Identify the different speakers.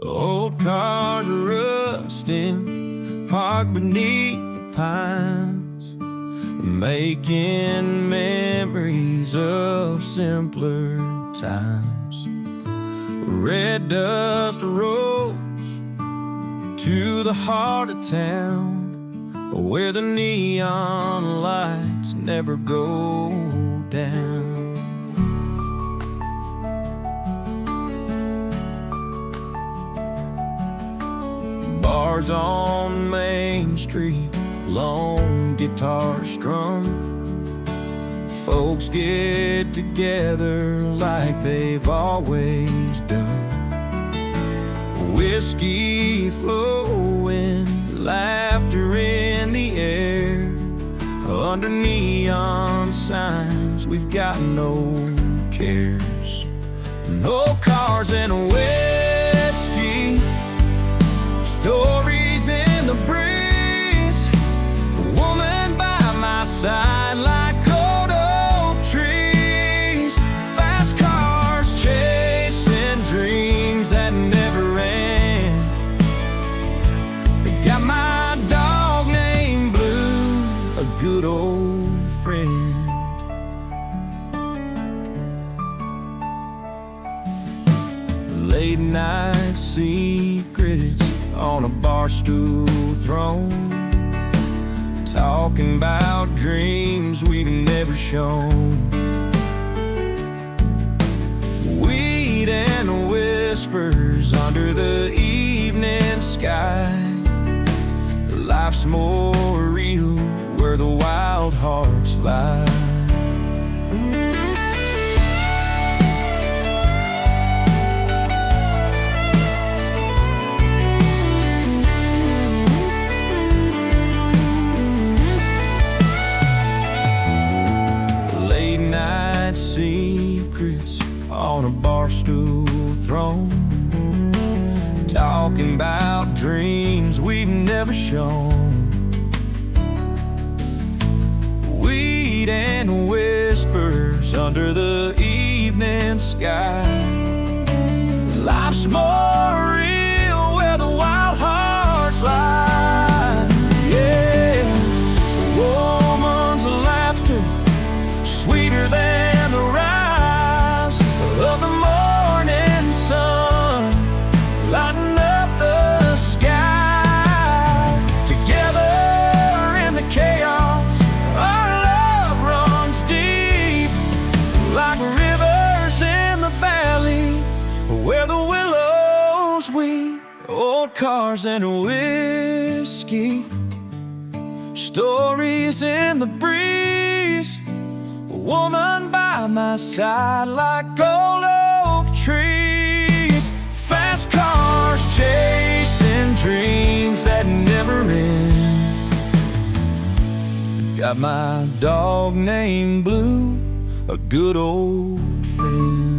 Speaker 1: Old cars rusting, parked beneath the pines, making memories of simpler times. Red dust rolls to the heart of town, where the neon lights never go down. Bars on Main Street, lone guitar strum. Folks get together like they've always done. Whiskey flowing, laughter in the air. Under neon signs, we've got no cares. No cars and whiskey, stories in the breeze. A woman by my side like old oak trees. Fast cars chasing dreams that never end. Got my dog named Blue, a good old friend. Late night secrets on a barstool throne, talking about dreams we've never shown. Weed and whispers under the evening sky. Life's more real where the wild hearts lie. Secrets on a barstool throne, talking about dreams we've never shown. Weed and whispers under the evening sky. Life's more real where the wild hearts lie. Yeah, a woman's laughter sweeter than of the morning sun, lighting up the skies. Together in the chaos, our love runs deep, like rivers in the valley where the willows weep. Old cars and whiskey, stories in the breeze. A woman by my side like old oak trees. Fast cars chasing dreams that never end. Got my dog named Blue, a good old friend.